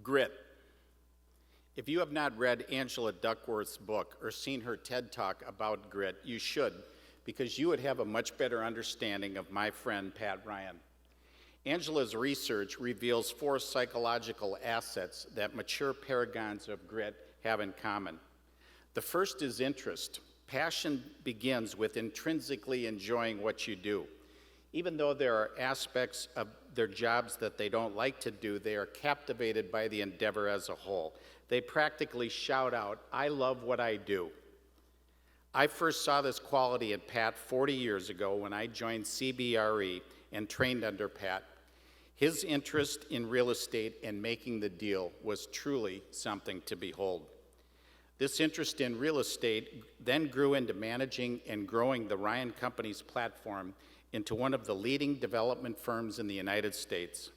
Grit. If you have not read Angela Duckworth's book or seen her TED Talk about grit, you should, because you would have a much better understanding of my friend Pat Ryan. Angela's research reveals 4 psychological assets that mature paragons of grit have in common. The first is interest. Passion begins with intrinsically enjoying what you do. Even though there are aspects of their jobs that they don't like to do, they are captivated by the endeavor as a whole. They practically shout out, "I love what I do." I first saw this quality in Pat 40 years ago when I joined CBRE and trained under Pat. His interest in real estate and making the deal was truly something to behold. This interest in real estate then grew into managing and growing the Ryan Company's platform into one of the leading development firms in the United States.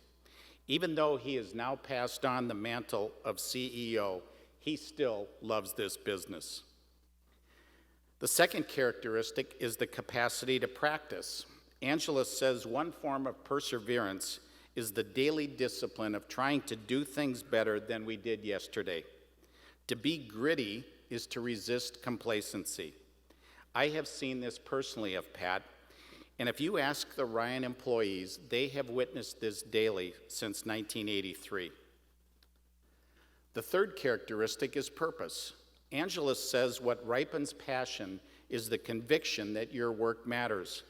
Even though he has now passed on the mantle of CEO, he still loves this business. The second characteristic is the capacity to practice. Angela says one form of perseverance is the daily discipline of trying to do things better than we did yesterday. To be gritty is to resist complacency. I have seen this personally of Pat, and if you ask the Ryan employees, they have witnessed this daily since 1983. The third characteristic is purpose. Angela says what ripens passion is the conviction that your work matters.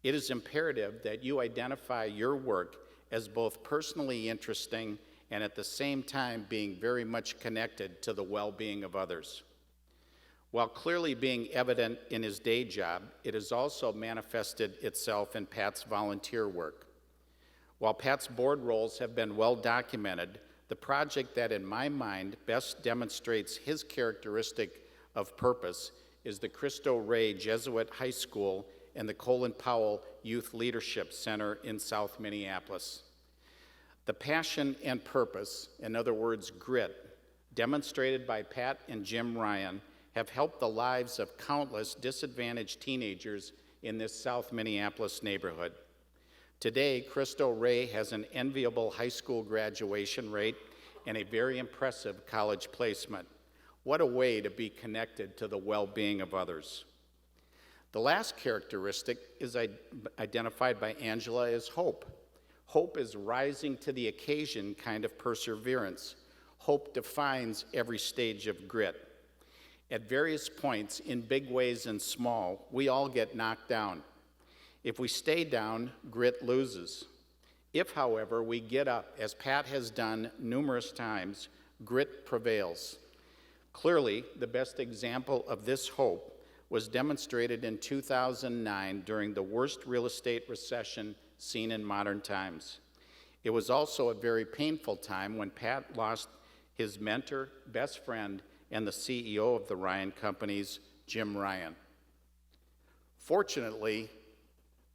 It is imperative that you identify your work as both personally interesting and at the same time being very much connected to the well-being of others. While clearly being evident in his day job, it has also manifested itself in Pat's volunteer work. While Pat's board roles have been well documented, the project that in my mind best demonstrates his characteristic of purpose is the Cristo Rey Jesuit High School and the Colin Powell Youth Leadership Center in South Minneapolis. The passion and purpose, in other words, grit, demonstrated by Pat and Jim Ryan have helped the lives of countless disadvantaged teenagers in this South Minneapolis neighborhood. Today, Cristo Rey has an enviable high school graduation rate and a very impressive college placement. What a way to be connected to the well-being of others. The last characteristic is identified by Angela as hope. Hope is rising to the occasion kind of perseverance. Hope defines every stage of grit. At various points, in big ways and small, we all get knocked down. If we stay down, grit loses. If, however, we get up, as Pat has done numerous times, grit prevails. Clearly, the best example of this hope was demonstrated in 2009 during the worst real estate recession seen in modern times. It was also a very painful time when Pat lost his mentor, best friend, and the CEO of the Ryan Companies, Jim Ryan. Fortunately,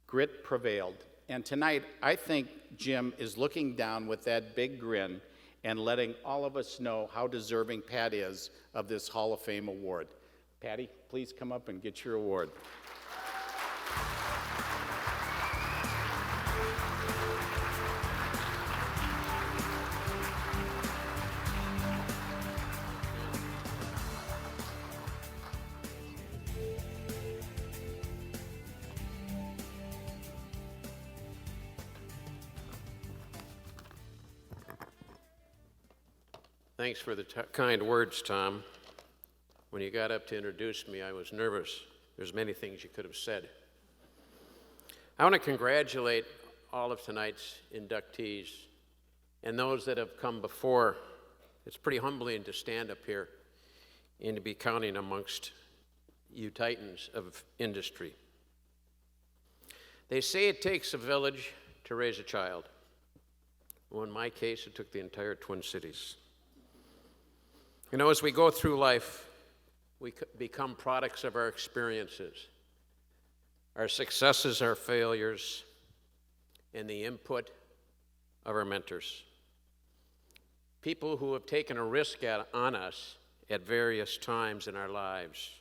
grit prevailed. And tonight, I think Jim is looking down with that big grin and letting all of us know how deserving Pat is of this Hall of Fame award. Patty, please come up and get your award. Thanks for the kind words, Tom. When you got up to introduce me, I was nervous. There's many things you could have said. I want to congratulate all of tonight's inductees and those that have come before. It's pretty humbling to stand up here and to be counting amongst you titans of industry. They say it takes a village to raise a child. Well, in my case, it took the entire Twin Cities. You know, as we go through life, we become products of our experiences, our successes, our failures, and the input of our mentors. People who have taken a risk on us at various times in our lives.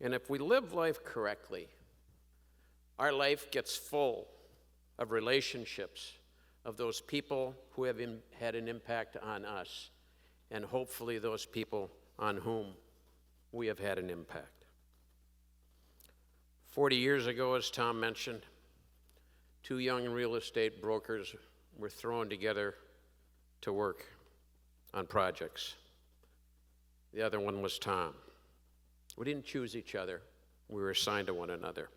And if we live life correctly, our life gets full of relationships, of those people who have had an impact on us, and hopefully those people on whom we have had an impact. 40 years ago, as Tom mentioned, two young real estate brokers were thrown together to work on projects. The other one was Tom. We didn't choose each other. We were assigned to one another.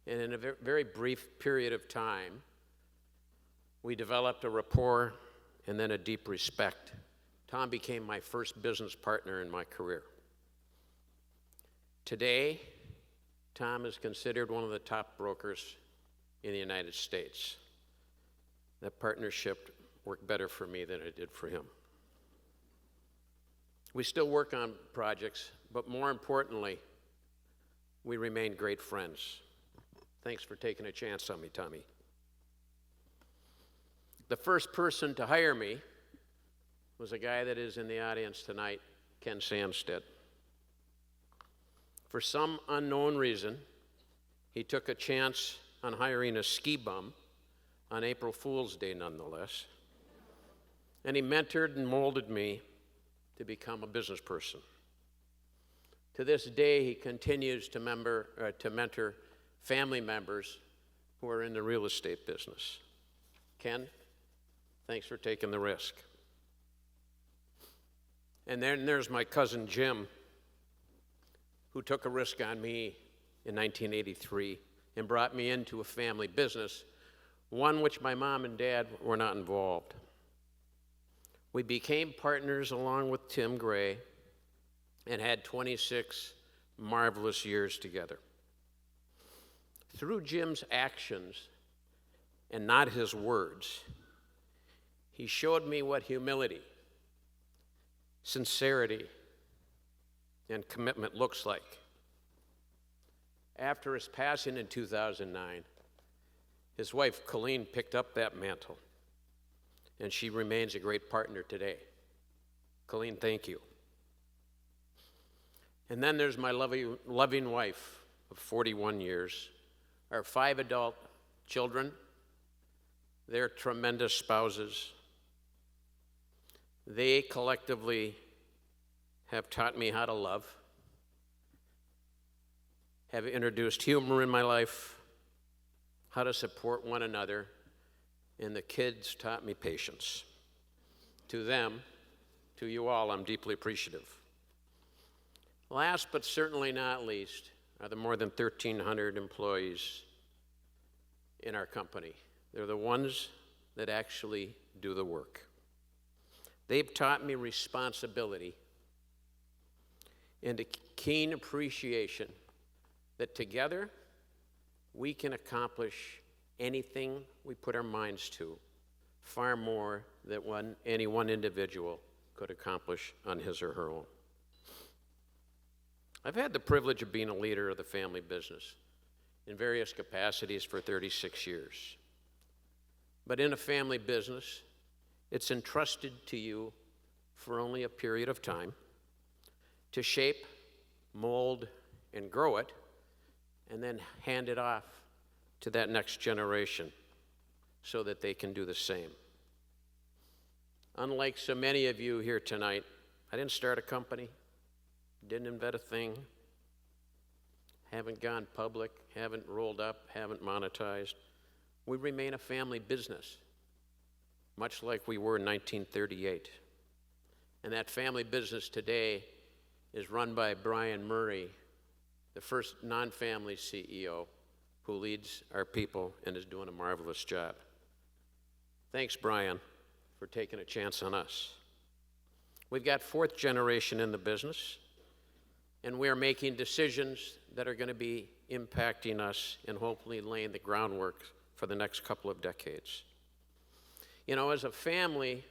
And in a very brief period of time, we developed a rapport and then a deep respect. Tom became my first business partner in my career. Today, Tom is considered one of the top brokers in the United States. That partnership worked better for me than it did for him. We still work on projects, but more importantly, we remain great friends. Thanks for taking a chance on me, Tommy. The first person to hire me was a guy that is in the audience tonight, Ken Sandstead. For some unknown reason, he took a chance on hiring a ski bum on April Fool's Day nonetheless, and he mentored and molded me to become a business person. To this day, he continues to mentor family members who are in the real estate business. Ken, thanks for taking the risk. And then there's my cousin Jim, who took a risk on me in 1983 and brought me into a family business, one which my mom and dad were not involved. We became partners along with Tim Gray and had 26 marvelous years together. Through Jim's actions and not his words, he showed me what humility, sincerity, and commitment looks like. After his passing in 2009, his wife, Colleen, picked up that mantle, and she remains a great partner today. Colleen, thank you. And then there's my loving wife of 41 years, our 5 adult children. They're tremendous spouses. They collectively have taught me how to love, have introduced humor in my life, how to support one another, and the kids taught me patience. To them, to you all, I'm deeply appreciative. Last but certainly not least are the more than 1,300 employees in our company. They're the ones that actually do the work. They've taught me responsibility and a keen appreciation that together we can accomplish anything we put our minds to, far more than any one individual could accomplish on his or her own. I've had the privilege of being a leader of the family business in various capacities for 36 years. But in a family business, it's entrusted to you for only a period of time to shape, mold, and grow it, and then hand it off to that next generation so that they can do the same. Unlike so many of you here tonight, I didn't start a company, didn't invent a thing, haven't gone public, haven't rolled up, haven't monetized. We remain a family business, much like we were in 1938. And that family business today is run by Brian Murray, the first non-family CEO who leads our people and is doing a marvelous job. Thanks, Brian, for taking a chance on us. We've got 4th generation in the business, and we are making decisions that are going to be impacting us and hopefully laying the groundwork for the next couple of decades. You know, as a family,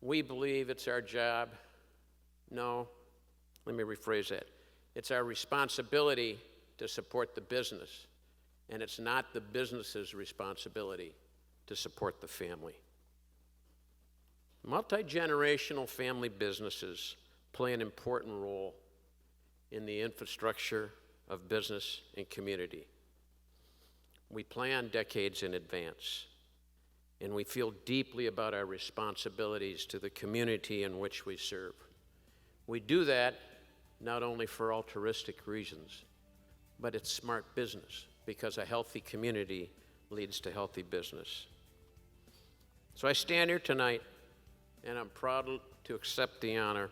we believe it's our job. No, let me rephrase that. It's our responsibility to support the business, and it's not the business's responsibility to support the family. Multi-generational family businesses play an important role in the infrastructure of business and community. We plan decades in advance, and we feel deeply about our responsibilities to the community in which we serve. We do that not only for altruistic reasons, but it's smart business, because a healthy community leads to healthy business. So I stand here tonight, and I'm proud to accept the honor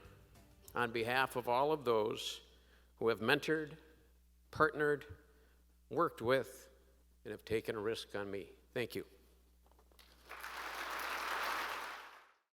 on behalf of all of those who have mentored, partnered, worked with, and have taken a risk on me. Thank you.